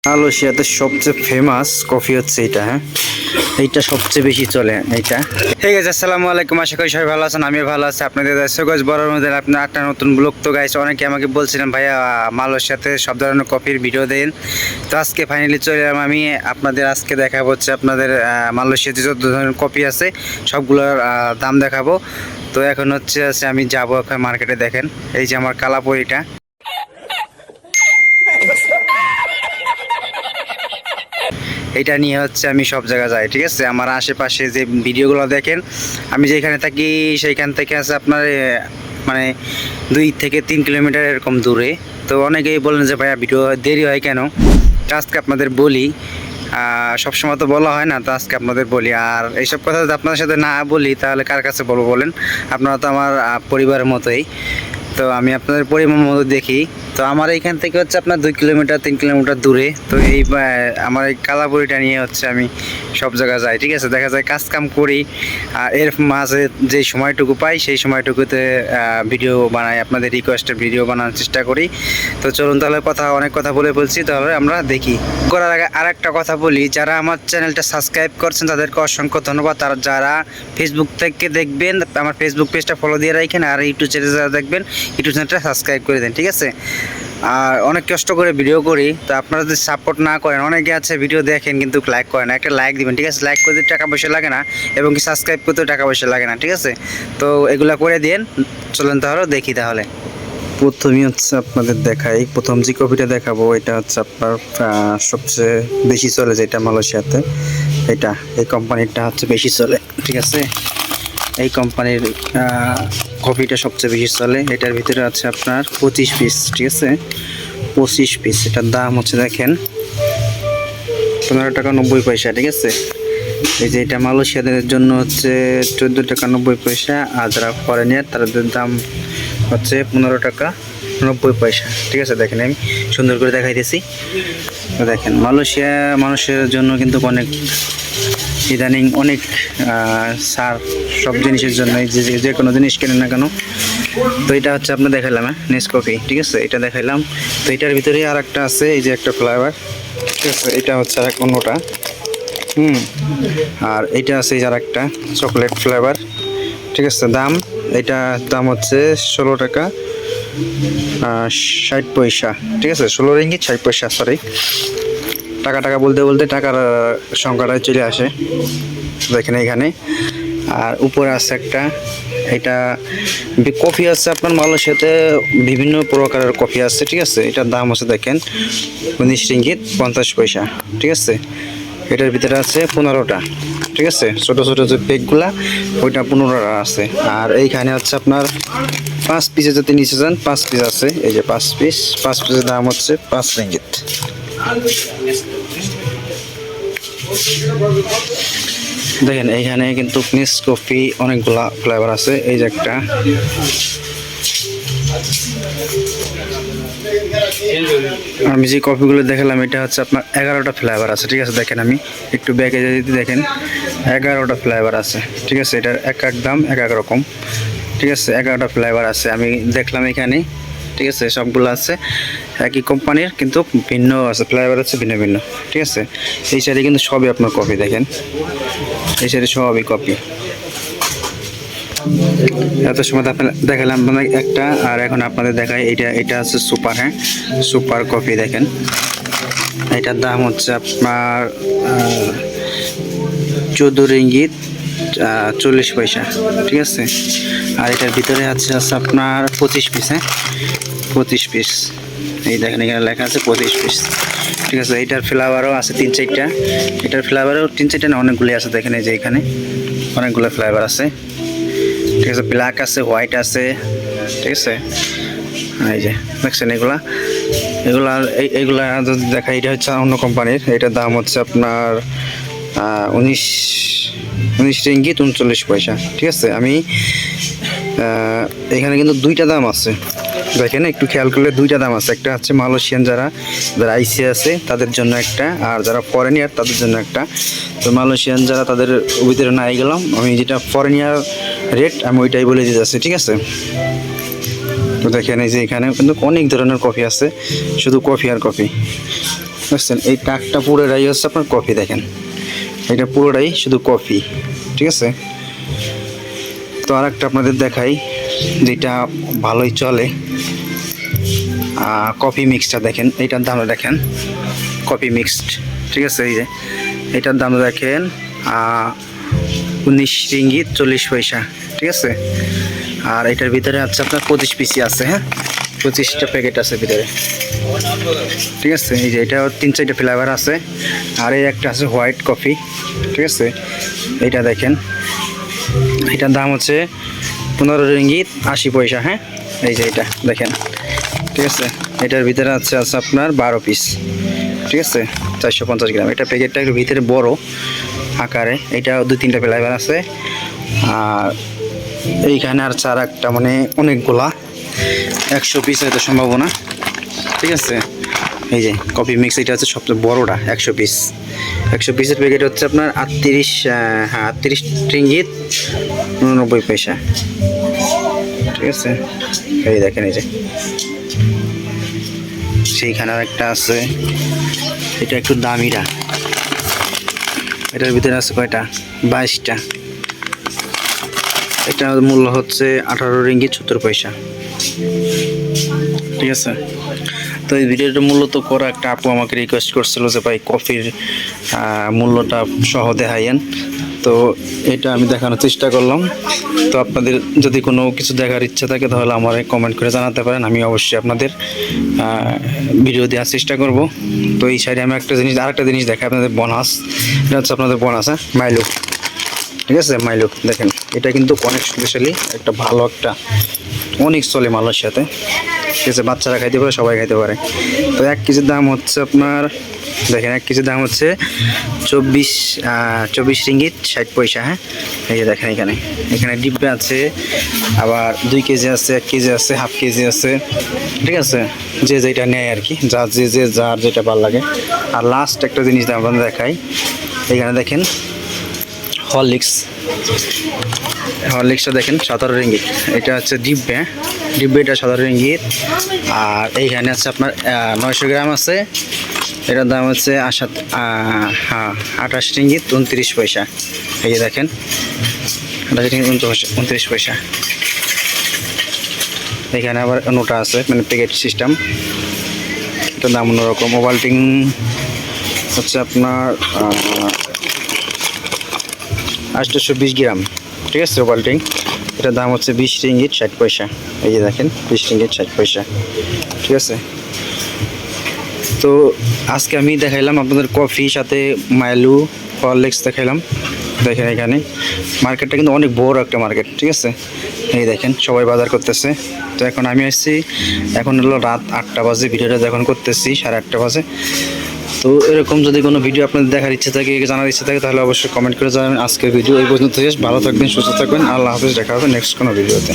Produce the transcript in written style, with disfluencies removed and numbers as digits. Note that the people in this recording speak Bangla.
মালয়েশিয়াতে সবচেয়ে ফেমাস কফি হচ্ছে এটা। হ্যাঁ, এইটা সবচেয়ে বেশি চলে এইটা। ঠিক আছে, আসসালামু আলাইকুম, আশা করি সবাই ভালো আছেন। আমিও ভালো আছি। আপনাদের সৈকত বড় মধ্যে আপনার একটা নতুন ব্লগ তো গাইছে। অনেকে আমাকে বলছিলেন ভাইয়া মালয়েশিয়াতে সব ধরনের কফির ভিডিও দেন, তো আজকে ফাইনালি চলে এলাম আমি। আপনাদের আজকে দেখাবো হচ্ছে আপনাদের মালয়েশিয়াতে যত ধরনের কফি আছে সবগুলোর দাম দেখাবো। তো এখন হচ্ছে আমি যাবো এখন মার্কেটে। দেখেন এই যে আমার কালাপরিটা, এটা নিয়ে হচ্ছে আমি সব জায়গায় যাই। ঠিক আছে, আমার আশেপাশে যে ভিডিওগুলো দেখেন, আমি যেখানে থাকি সেইখান থেকে আছে আপনার মানে 2 থেকে 3 কিলোমিটার এরকম দূরে। তো অনেকেই বলেন যে ভাইয়া ভিডিও দেরি হয় কেন, তো আজকে আপনাদের বলি। সবসময় তো বলা হয় না, তো আজকে আপনাদের বলি। আর এইসব কথা যদি আপনাদের সাথে না বলি তাহলে কার কাছে বলবো বলেন? আপনারা তো আমার পরিবারের মতোই, তো আমি আপনাদের পরিবার মতো দেখি। তো আমার এইখান থেকে হচ্ছে আপনার 2 কিলোমিটার 3 কিলোমিটার দূরে। তো এই আমার এই কালাবুড়িটা নিয়ে হচ্ছে আমি সব জায়গায় যাই। ঠিক আছে, দেখা যায় কাজ কাম করি, এর মাঝে যে সময়টুকু পাই সেই সময়টুকুতে ভিডিও বানাই, আপনাদের রিকোয়েস্টের ভিডিও বানানোর চেষ্টা করি। তো চলুন তাহলে অনেক কথা বলে বলছি, তাহলে আমরা দেখি। করার আগে আর একটা কথা বলি, যারা আমার চ্যানেলটা সাবস্ক্রাইব করছেন তাদেরকে অসংখ্য ধন্যবাদ। আর যারা ফেসবুক থেকে দেখবেন আমার ফেসবুক পেজটা ফলো দিয়ে রাখেন, আর ইউটিউব চ্যানেল যারা দেখবেন ইউটিউব চ্যানেলটা সাবস্ক্রাইব করে দেন। ঠিক আছে, আর অনেক কষ্ট করে ভিডিও করি, তো আপনারা যদি সাপোর্ট না করেন, অনেকে আছে ভিডিও দেখেন কিন্তু লাইক করেন না, একটা লাইক দিবেন। ঠিক আছে, লাইক করতে টাকা পয়সা লাগে না, এবং কি সাবস্ক্রাইব করতেও টাকা পয়সা লাগে না। ঠিক আছে, তো এগুলা করে দিন। চলেন তাহলে দেখি। তাহলে প্রথমেই হচ্ছে আপনাদের দেখাই, প্রথম যে কপিটা দেখাবো এটা হচ্ছে আপনার সবচেয়ে বেশি চলে যেটা মালয়েশিয়াতে, এটা এই কোম্পানিটা হচ্ছে বেশি চলে। ঠিক আছে, এই কোম্পানির কফিটা সবচেয়ে বেশি চলে। এটার ভিতরে আছে আপনার 25 পিস। ঠিক আছে, 25 পিস। এটার দাম হচ্ছে দেখেন 15 টাকা 90 পয়সা। ঠিক আছে, এই যে এটা মালয়েশিয়াদের জন্য হচ্ছে 14 টাকা 90 পয়সা, আর যারা ফরেনিয়ার তাদের দাম হচ্ছে 15 টাকা 90 পয়সা। ঠিক আছে, দেখেন আমি সুন্দর করে দেখাইতেছি। দেখেন মালয়েশিয়া মানুষের জন্য কিন্তু অনেক ইদানিং অনেক সার সব জিনিসের জন্য, যে কোনো জিনিস কেনেন না কেন। তো এটা হচ্ছে আপনার দেখাইলাম নেসকফি। ঠিক আছে, এটা দেখাইলাম। তো এটার ভিতরে আর একটা আছে, এই যে একটা ফ্লেভার। ঠিক আছে, এটা হচ্ছে আর এক অন্যটা। আর এটা আছে এই যে আর একটা চকলেট ফ্লেভার। ঠিক আছে, দাম হচ্ছে 16 টাকা 60 পয়সা। ঠিক আছে, 16 রিঙ্গিত 60 পয়সা। সরি, টাকা বলতে বলতে টাকার সংখ্যাটা চলে আসে। দেখেন এইখানে। আর উপরে আছে একটা, এটা কফি আছে আপনার মালয়েশিয়াতে বিভিন্ন প্রকারের কফি আছে। ঠিক আছে, এটার দাম হচ্ছে দেখেন 19 রিঙ্গিত 50 পয়সা। ঠিক আছে, এটার ভিতরে আছে 15টা। ঠিক আছে, ছোটো ছোটো যে পেকগুলা ওইটা 15টা আছে। আর এইখানে হচ্ছে আপনার 5 পিসে যদি নিচে যান 5 পিস আছে। এই যে 5 পিসের দাম হচ্ছে 5 রিঙ্গিত। দেখেন এইখানে কিন্তু নেসকফি অনেকগুলা ফ্লেভার আছে। এই যে একটা, আমি যে কফিগুলো দেখালাম এটা হচ্ছে আপনার 11টা ফ্লেভার আছে। ঠিক আছে, দেখেন আমি একটু ব্যাগে যদি দেখেন 11টা ফ্লেভার আছে। ঠিক আছে, এটার এক এক দাম এক এক রকম। ঠিক আছে, 11টা ফ্লেভার আছে আমি দেখলাম এখানে। ঠিক আছে, সবগুলো আছে একই কোম্পানির, কিন্তু ভিন্ন আছে, ফ্লেভার আছে ভিন্ন ভিন্ন। ঠিক আছে, এই সাইডে কিন্তু সবই আপনার কফি। দেখেন এই সাইডে সবই কফি। এত সময় দেখালাম একটা, আর এখন আপনাদের দেখাই এটা হচ্ছে সুপার। হ্যাঁ, সুপার কফি। দেখেন এটার দাম হচ্ছে আপনার 14 রিঙ্গিত 40 পয়সা। ঠিক আছে, আর এটার ভিতরে আছে আপনার 25 পিস। হ্যাঁ, 25 পিস। এই দেখেন এখানে লেখা আছে 25 পিস। ঠিক আছে, এটার ফ্লেভারও আছে 3-4টা। এটার ফ্লেভারও 3-4টা না, অনেকগুলি আছে। দেখেন এই যে এখানে অনেকগুলো ফ্লেভার আছে। ঠিক আছে, ব্ল্যাক আছে, হোয়াইট আছে। ঠিক আছে, এই যে দেখছেন এইগুলা যদি দেখা, এটা হচ্ছে অন্য কোম্পানির। এটার দাম হচ্ছে আপনার 19 রিঙ্গিত 39 পয়সা। ঠিক আছে, আমি এখানে কিন্তু দুইটা দাম আছে। দেখেন একটু খেয়াল করলে দুইটা দাম আছে। একটা হচ্ছে মালয়েশিয়ান যারা আইসি আছে তাদের জন্য একটা, আর যারা ফরেনিয়ার তাদের জন্য একটা। তো মালয়েশিয়ান যারা তাদের ভিতরে নাই গেলাম, আমি যেটা ফরেনিয়ার রেট আমি ওইটাই বলে দিতে চাচ্ছি। ঠিক আছে, তো দেখেন এই যে এখানে কিন্তু অনেক ধরনের কফি আছে, শুধু কফি আর কফি। বুঝছেন, এই টাকটা পুরোটাই হচ্ছে আপনার কফি। দেখেন এটা পুরোটাই শুধু কফি, ঠিক আছে। তো আর একটা আপনাদের দেখাই যেটা ভালোই চলে, কফি মিক্সটা দেখেন, এইটার দামটা দেখেন, কফি মিক্সড, ঠিক আছে। এই যে এটার দাম দেখেন 19 রিঙ্গিত 40 পয়সা, ঠিক আছে। আর এটার ভিতরে আছে আপনার 25 পিসি আছে, হ্যাঁ 25টা প্যাকেট আছে ভিতরে, ঠিক আছে। এই যে এটা 3-4টা ফ্লেভার আছে। আর এই একটা আছে হোয়াইট কফি, ঠিক আছে। এইটা দেখেন, এটার দাম হচ্ছে 15 রিঙ্গিত 80 পয়সা, হ্যাঁ। এই যে এটা দেখেন, ঠিক আছে। এটার ভিতরে আছে আপনার 12 পিস, ঠিক আছে, 450 গ্রাম। এটা প্যাকেটটা একটু ভিতরে বড় আকারে, এটা 2-3টা ফ্লেভার আছে। আর এইখানে আর চার একটা মানে অনেকগুলা 100 পিস হয়তো সম্ভাবনা, ঠিক আছে। এই যে কফি মিক্স, এটা হচ্ছে সবচেয়ে বড়টা 100 পিস। 100 পিসের প্যাকেট হচ্ছে আপনার 38 রিঙ্গিত 89 পয়সা, ঠিক আছে। এই দেখেন, এই যে সেইখানে আর একটা আছে, এটা একটু দামিরা। এটার ভিতরে আছে কয়টা, 22টা। এটার মূল্য হচ্ছে 18 রিঙ্গিত 70 পয়সা, ঠিক আছে। তো এই ভিডিওটা মূলত করা একটা আপু আমাকে রিকোয়েস্ট করছিল যে ভাই কফির মূল্যটা সহ দেখাইয়েন। তো এটা আমি দেখানোর চেষ্টা করলাম। তো আপনাদের যদি কোনো কিছু দেখার ইচ্ছা থাকে তাহলে আমার কমেন্ট করে জানাতে পারেন, আমি অবশ্যই আপনাদের ভিডিও দেওয়ার চেষ্টা করব। তো এই সাইডে আমি আরেকটা জিনিস দেখাই আপনাদের, বোনাস। এটা হচ্ছে আপনাদের বোনাস, হ্যাঁ, মাইলু, ঠিক আছে। মাইলু দেখেন, এটা কিন্তু অনেক স্পেশালি একটা ভালো একটা, অনেক চলে মালয়েশিয়াতে, ঠিক আছে। বাচ্চারা খাইতে পারে, সবাই খাইতে পারে। তো 1 কেজির দাম হচ্ছে আপনার, দেখেন 1 কেজির দাম হচ্ছে 24 রিঙ্গিত 60 পয়সা, হ্যাঁ। এই যে দেখেন, এখানে ডিব্বে আছে, আবার 2 কেজি আছে, 1 কেজি আছে, হাফ কেজি আছে, ঠিক আছে। যে যেটা নেয় আর কি, যার যেটা ভালো লাগে। আর লাস্ট একটা জিনিস আপনাদের দেখাই, এখানে দেখেন হরলিক্সটা দেখেন 17 রিঙ্গিত। এটা হচ্ছে ডিব্বেটা 17 রিঙ্গিত। আর এইখানে আছে আপনার 900 গ্রাম আছে, এটার দাম হচ্ছে 28 রিঙ্গিত 29 পয়সা। এই যে দেখেন, 28 রিঙ্গিত 29 পয়সা। এখানে আবার নোটা আছে, মানে প্যাকেট সিস্টেম, এটার দাম অন্যরকম। ওভালটিং হচ্ছে আপনার 820 গ্রাম, ঠিক আছে। ওভালটিং এটার দাম হচ্ছে 20 রিঙ্গিত 60 পয়সা। এই যে দেখেন, 20 রিঙ্গিত 60 পয়সা, ঠিক আছে। তো আজকে আমি দেখাইলাম আপনাদের কফি, সাথে মাইলু, হরলিক্স দেখাইলাম। দেখেন এখানে মার্কেটটা কিন্তু অনেক বড় একটা মার্কেট, ঠিক আছে। এই দেখেন সবাই বাজার করতেছে। তো এখন আমি আসছি, এখন হলো রাত 8টা বাজে, ভিডিওটা যখন করতেছি 8:30 বাজে। তো এরকম যদি কোনো ভিডিও আপনাদের দেখার ইচ্ছে থাকে, জানার ইচ্ছে থাকে, তাহলে অবশ্যই কমেন্ট করে জানাবেন। আজকের ভিডিও এই পর্যন্ত শেষ। ভালো থাকবেন, সুস্থ থাকবেন, আল্লাহ হাফেজ। দেখা হবে নেক্সট কোনো ভিডিওতে।